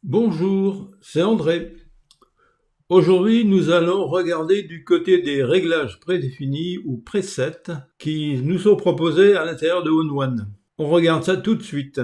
Bonjour, c'est André. Aujourd'hui, nous allons regarder du côté des réglages prédéfinis ou presets qui nous sont proposés à l'intérieur de OneOne. On regarde ça tout de suite.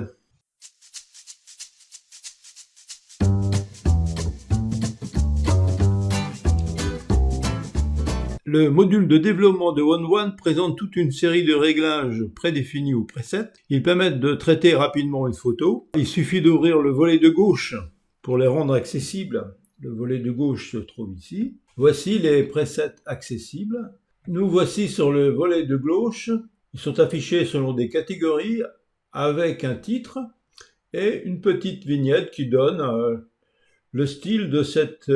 Le module de développement de OneOne présente toute une série de réglages prédéfinis ou presets. Ils permettent de traiter rapidement une photo. Il suffit d'ouvrir le volet de gauche pour les rendre accessibles. Le volet de gauche se trouve ici. Voici les presets accessibles. Nous voici sur le volet de gauche. Ils sont affichés selon des catégories avec un titre et une petite vignette qui donne le style de cette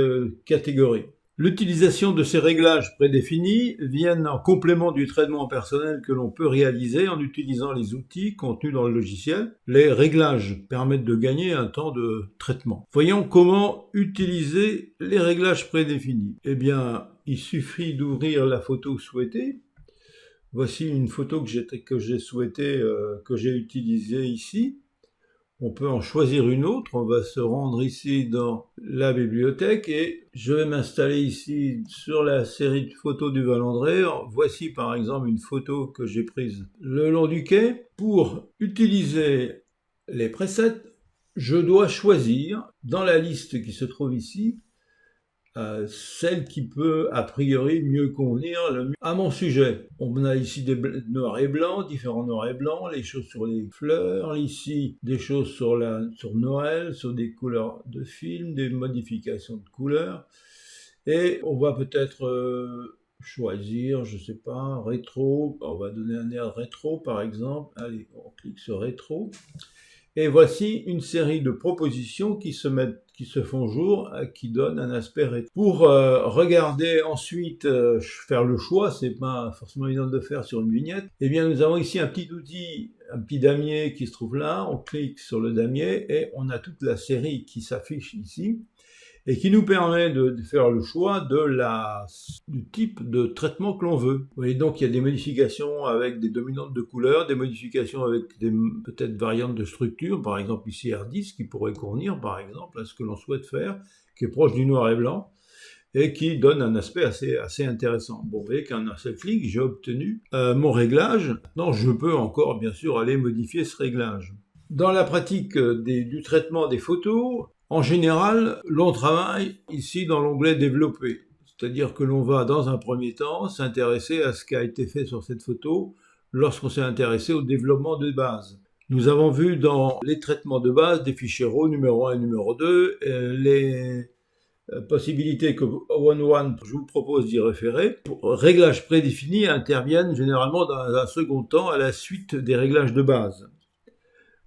catégorie. L'utilisation de ces réglages prédéfinis viennent en complément du traitement personnel que l'on peut réaliser en utilisant les outils contenus dans le logiciel. Les réglages permettent de gagner un temps de traitement. Voyons comment utiliser les réglages prédéfinis. Eh bien, il suffit d'ouvrir la photo souhaitée. Voici une photo que j'ai utilisée ici. On peut en choisir une autre, on va se rendre ici dans la bibliothèque et je vais m'installer ici sur la série de photos du Val-André. Voici par exemple une photo que j'ai prise le long du quai. Pour utiliser les presets, je dois choisir dans la liste qui se trouve ici celle qui peut a priori mieux convenir à mon sujet. On a ici des noirs et blancs, différents noirs et blancs, les choses sur les fleurs, ici des choses sur Noël, sur des couleurs de film, des modifications de couleurs. Et on va peut-être choisir, je sais pas, rétro. On va donner un air rétro par exemple. Allez, on clique sur rétro. Et voici une série de propositions qui se font jour, qui donnent un aspect rétro. Pour regarder ensuite, faire le choix, c'est pas forcément évident de faire sur une vignette. Eh bien, nous avons ici un petit outil, un petit damier qui se trouve là. On clique sur le damier et on a toute la série qui s'affiche ici et qui nous permet de faire le choix du type de traitement que l'on veut. Vous voyez donc il y a des modifications avec des dominantes de couleurs, des modifications avec des peut-être variantes de structure, par exemple ici R10 qui pourrait convenir par exemple à ce que l'on souhaite faire, qui est proche du noir et blanc et qui donne un aspect assez intéressant. Bon, vous voyez qu'en un seul clic, j'ai obtenu mon réglage. Maintenant, je peux encore bien sûr aller modifier ce réglage. Dans la pratique du traitement des photos, en général, l'on travaille ici dans l'onglet Développer. C'est-à-dire que l'on va, dans un premier temps, s'intéresser à ce qui a été fait sur cette photo lorsqu'on s'est intéressé au développement de base. Nous avons vu dans les traitements de base des fichiers RAW numéro 1 et numéro 2, les possibilités que OneOne, je vous propose d'y référer. Réglages prédéfinis interviennent généralement dans un second temps à la suite des réglages de base.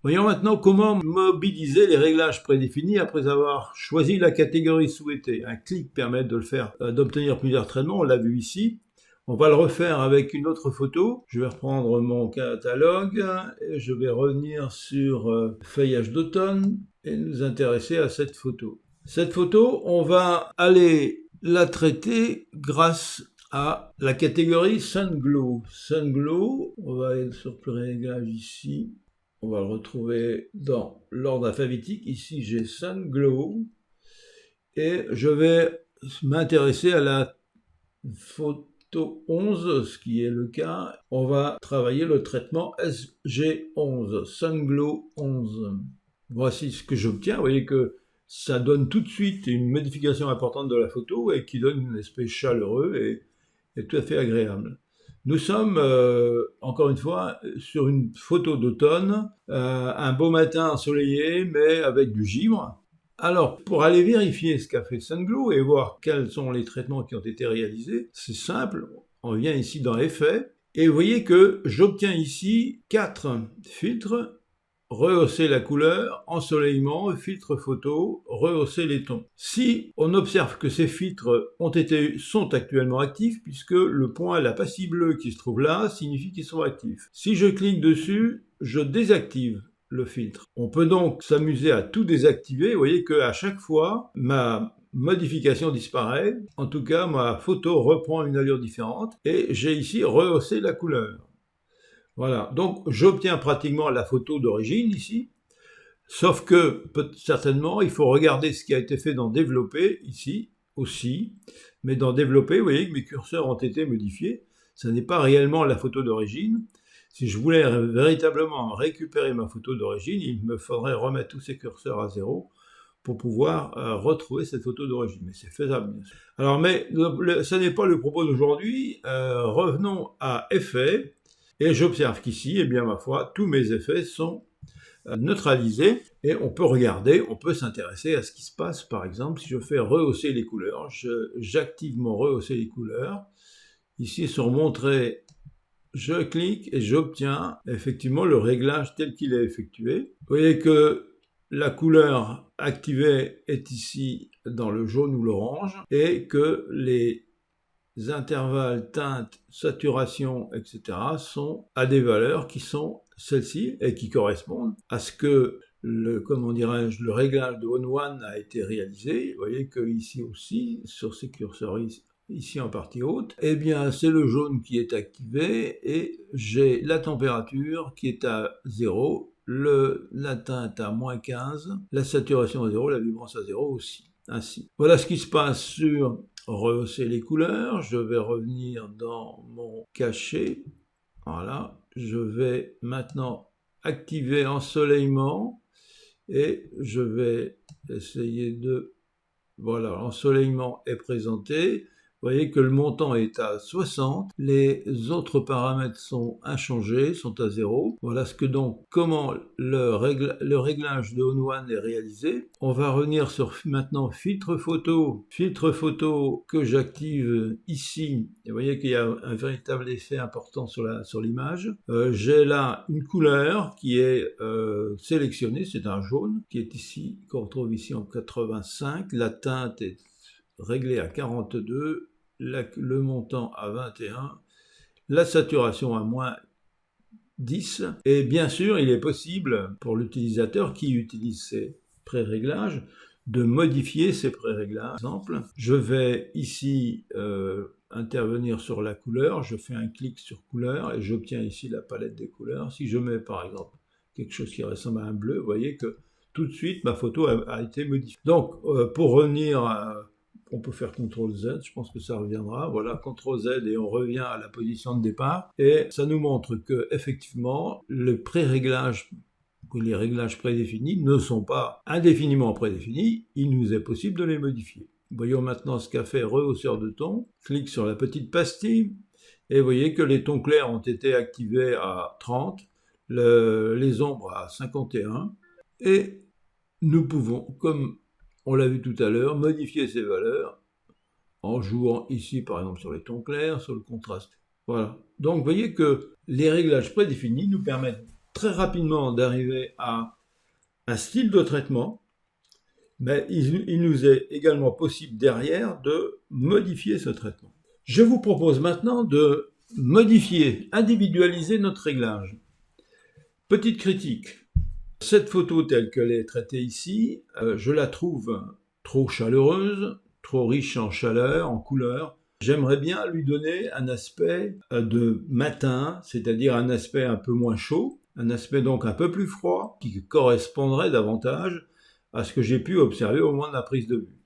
Voyons maintenant comment mobiliser les réglages prédéfinis après avoir choisi la catégorie souhaitée. Un clic permet de le faire, d'obtenir plusieurs traitements, on l'a vu ici. On va le refaire avec une autre photo. Je vais reprendre mon catalogue et je vais revenir sur feuillage d'automne et nous intéresser à cette photo. Cette photo, on va aller la traiter grâce à la catégorie Sunglow. Sunglow, on va aller sur le réglage ici. On va le retrouver dans l'ordre alphabétique. Ici, j'ai Sunglow. Et je vais m'intéresser à la photo 11, ce qui est le cas. On va travailler le traitement SG11, Sunglow 11. Voici ce que j'obtiens. Vous voyez que ça donne tout de suite une modification importante de la photo et qui donne un aspect chaleureux et tout à fait agréable. Nous sommes, encore une fois, sur une photo d'automne, un beau matin ensoleillé, mais avec du givre. Alors, pour aller vérifier ce qu'a fait Sunglow et voir quels sont les traitements qui ont été réalisés, c'est simple, on vient ici dans Effets, et vous voyez que j'obtiens ici 4 filtres. Rehausser la couleur, ensoleillement, filtre photo, rehausser les tons. Si on observe que ces filtres sont actuellement actifs, puisque le point, la passie bleue qui se trouve là, signifie qu'ils sont actifs. Si je clique dessus, je désactive le filtre. On peut donc s'amuser à tout désactiver. Vous voyez qu'à chaque fois, ma modification disparaît. En tout cas, ma photo reprend une allure différente. Et j'ai ici rehaussé la couleur. Voilà, donc j'obtiens pratiquement la photo d'origine ici. Sauf que, certainement, il faut regarder ce qui a été fait dans développer, ici, aussi. Mais dans développer, vous voyez que mes curseurs ont été modifiés. Ce n'est pas réellement la photo d'origine. Si je voulais véritablement récupérer ma photo d'origine, il me faudrait remettre tous ces curseurs à zéro pour pouvoir retrouver cette photo d'origine. Mais c'est faisable, bien sûr. Alors, mais ce n'est pas le propos d'aujourd'hui. Revenons à effets. Et j'observe qu'ici, eh bien, ma foi, tous mes effets sont neutralisés. Et on peut regarder, on peut s'intéresser à ce qui se passe. Par exemple, si je fais rehausser les couleurs, j'active mon rehausser les couleurs. Ici, sur montrer, je clique et j'obtiens effectivement le réglage tel qu'il est effectué. Vous voyez que la couleur activée est ici dans le jaune ou l'orange et que les intervalles, teintes, saturation, etc. sont à des valeurs qui sont celles-ci et qui correspondent à ce que le réglage de On1 a été réalisé. Vous voyez que ici aussi, sur ces curseurs ici en partie haute, eh bien c'est le jaune qui est activé et j'ai la température qui est à 0, la teinte à moins 15, la saturation à 0, la vibrance à 0 aussi. Ainsi. Voilà ce qui se passe sur rehausser les couleurs. Je vais revenir dans mon cachet. Voilà. Je vais maintenant activer ensoleillement et je vais essayer de... Voilà, l'ensoleillement est présenté. Vous voyez que le montant est à 60, les autres paramètres sont inchangés, sont à 0. Voilà comment le réglage de On1 est réalisé. On va revenir sur maintenant filtre photo que j'active ici. Et vous voyez qu'il y a un véritable effet important sur l'image. J'ai là une couleur qui est sélectionnée, c'est un jaune qui est ici, qu'on retrouve ici en 85. La teinte est réglé à 42, le montant à 21, la saturation à moins 10. Et bien sûr, il est possible pour l'utilisateur qui utilise ces pré-réglages de modifier ces pré-réglages. Par exemple, je vais ici intervenir sur la couleur, je fais un clic sur couleur et j'obtiens ici la palette des couleurs. Si je mets par exemple quelque chose qui ressemble à un bleu, vous voyez que tout de suite ma photo a été modifiée. Donc pour revenir on peut faire CTRL-Z, je pense que ça reviendra. Voilà, CTRL-Z et on revient à la position de départ. Et ça nous montre que effectivement, les réglages prédéfinis ne sont pas indéfiniment prédéfinis. Il nous est possible de les modifier. Voyons maintenant ce qu'a fait Rehausseur de ton. Clique sur la petite pastille et vous voyez que les tons clairs ont été activés à 30, les ombres à 51. Et nous pouvons, comme on l'a vu tout à l'heure, modifier ces valeurs en jouant ici par exemple sur les tons clairs, sur le contraste. Voilà. Donc vous voyez que les réglages prédéfinis nous permettent très rapidement d'arriver à un style de traitement, mais il nous est également possible derrière de modifier ce traitement. Je vous propose maintenant de modifier, individualiser notre réglage. Petite critique. Cette photo telle qu'elle est traitée ici, je la trouve trop chaleureuse, trop riche en chaleur, en couleur. J'aimerais bien lui donner un aspect de matin, c'est-à-dire un aspect un peu moins chaud, un aspect donc un peu plus froid, qui correspondrait davantage à ce que j'ai pu observer au moment de la prise de vue.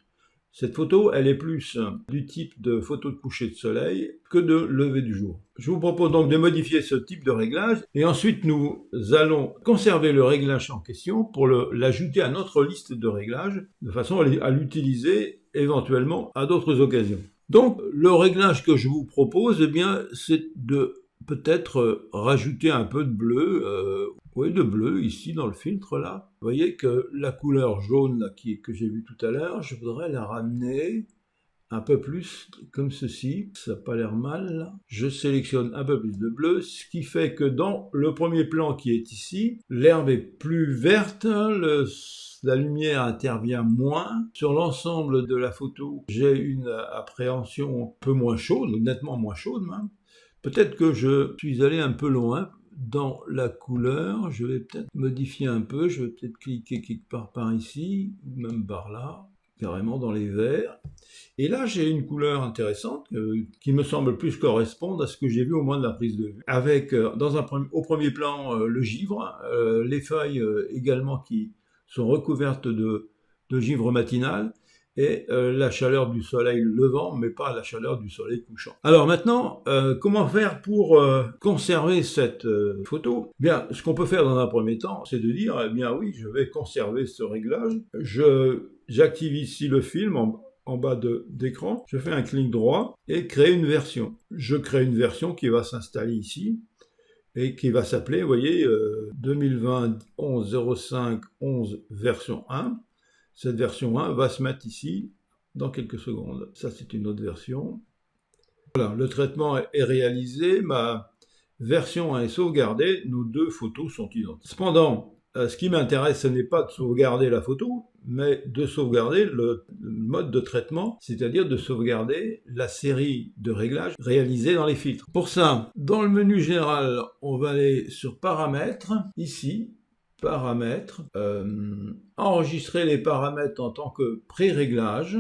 Cette photo, elle est plus du type de photo de coucher de soleil que de lever du jour. Je vous propose donc de modifier ce type de réglage et ensuite nous allons conserver le réglage en question pour l'ajouter à notre liste de réglages de façon à l'utiliser éventuellement à d'autres occasions. Donc le réglage que je vous propose, eh bien, c'est de peut-être rajouter un peu de bleu, de bleu ici dans le filtre là. Vous voyez que la couleur jaune là, que j'ai vue tout à l'heure, je voudrais la ramener un peu plus comme ceci. Ça n'a pas l'air mal là. Je sélectionne un peu plus de bleu, ce qui fait que dans le premier plan qui est ici, l'herbe est plus verte, la lumière intervient moins. Sur l'ensemble de la photo, j'ai une appréhension un peu moins chaude, nettement moins chaude même. Peut-être que je suis allé un peu loin dans la couleur, je vais peut-être modifier un peu, je vais peut-être cliquer quelque part par ici, même par là, carrément dans les verts. Et là, j'ai une couleur intéressante qui me semble plus correspondre à ce que j'ai vu au moment de la prise de vue. Avec, au premier plan, le givre, les feuilles également qui sont recouvertes de givre matinal, et la chaleur du soleil levant, mais pas la chaleur du soleil couchant. Alors maintenant, comment faire pour conserver cette photo? Bien, ce qu'on peut faire dans un premier temps, c'est de dire, eh bien oui, je vais conserver ce réglage. J'active ici le film en bas d'écran, je fais un clic droit et créer une version. Je crée une version qui va s'installer ici et qui va s'appeler, vous voyez, 2020 11 05 11 version 1. Cette version 1 va se mettre ici dans quelques secondes. Ça, c'est une autre version. Voilà, le traitement est réalisé, ma version 1 est sauvegardée, nos deux photos sont identiques. Cependant, ce qui m'intéresse, ce n'est pas de sauvegarder la photo, mais de sauvegarder le mode de traitement, c'est-à-dire de sauvegarder la série de réglages réalisés dans les filtres. Pour ça, dans le menu général, on va aller sur Paramètres, ici, Paramètres, enregistrer les paramètres en tant que pré-réglage.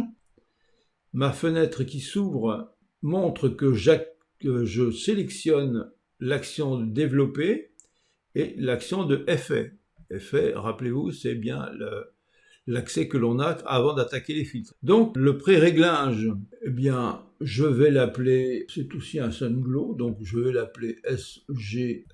Ma fenêtre qui s'ouvre montre que je sélectionne l'action de développer et l'action de effet. Effet, rappelez-vous, c'est bien l'accès que l'on a avant d'attaquer les filtres. Donc le pré-réglage, eh bien, je vais l'appeler, c'est aussi un Sunglow, donc je vais l'appeler SG12.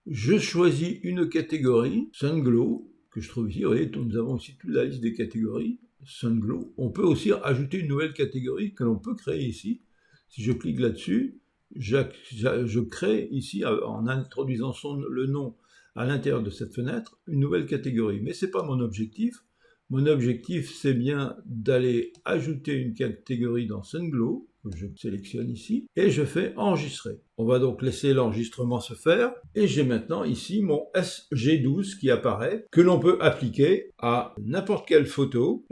Je choisis une catégorie, Sunglow, que je trouve ici. Vous voyez, nous avons ici toute la liste des catégories, Sunglow. On peut aussi ajouter une nouvelle catégorie que l'on peut créer ici. Si je clique là-dessus, je crée ici, en introduisant le nom à l'intérieur de cette fenêtre, une nouvelle catégorie. Mais ce n'est pas mon objectif. Mon objectif, c'est bien d'aller ajouter une catégorie dans Sunglow, que je sélectionne ici, et je fais enregistrer. On va donc laisser l'enregistrement se faire, et j'ai maintenant ici mon SG12 qui apparaît, que l'on peut appliquer à n'importe quelle photo,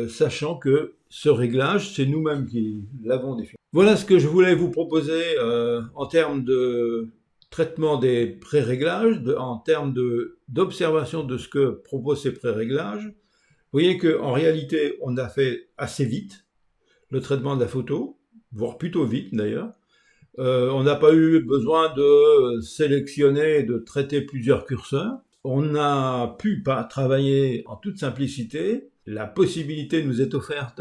sachant que ce réglage, c'est nous-mêmes qui l'avons défini. Voilà ce que je voulais vous proposer en termes de traitement des pré-réglages, en termes d'observation de ce que proposent ces pré-réglages. Vous voyez qu'en réalité, on a fait assez vite le traitement de la photo, voire plutôt vite d'ailleurs. On n'a pas eu besoin de sélectionner, de traiter plusieurs curseurs. On a pu travailler en toute simplicité. La possibilité nous est offerte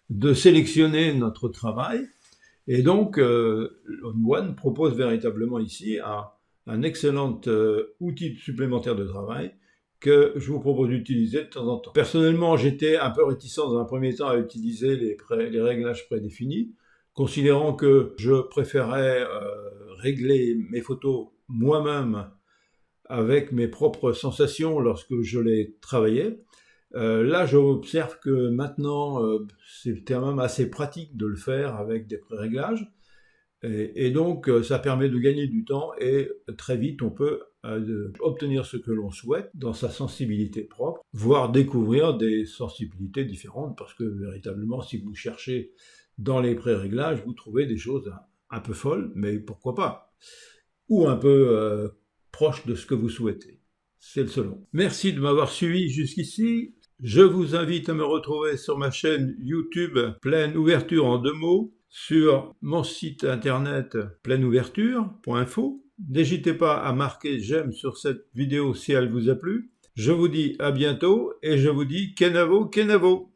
de sélectionner notre travail. Et donc, On1 propose véritablement ici un excellent outil supplémentaire de travail que je vous propose d'utiliser de temps en temps. Personnellement, j'étais un peu réticent dans un premier temps à utiliser les réglages prédéfinis, considérant que je préférais régler mes photos moi-même avec mes propres sensations lorsque je les travaillais. Là, j'observe que maintenant, c'est quand même assez pratique de le faire avec des pré-réglages. Et donc, ça permet de gagner du temps et très vite, on peut obtenir ce que l'on souhaite dans sa sensibilité propre, voire découvrir des sensibilités différentes, parce que véritablement, si vous cherchez dans les pré-réglages, vous trouvez des choses un peu folles, mais pourquoi pas, ou un peu proches de ce que vous souhaitez. C'est le selon. Merci de m'avoir suivi jusqu'ici. Je vous invite à me retrouver sur ma chaîne YouTube Pleine Ouverture en 2 mots, sur mon site internet pleineouverture.info. N'hésitez pas à marquer j'aime sur cette vidéo si elle vous a plu. Je vous dis à bientôt et je vous dis Kenavo Kenavo.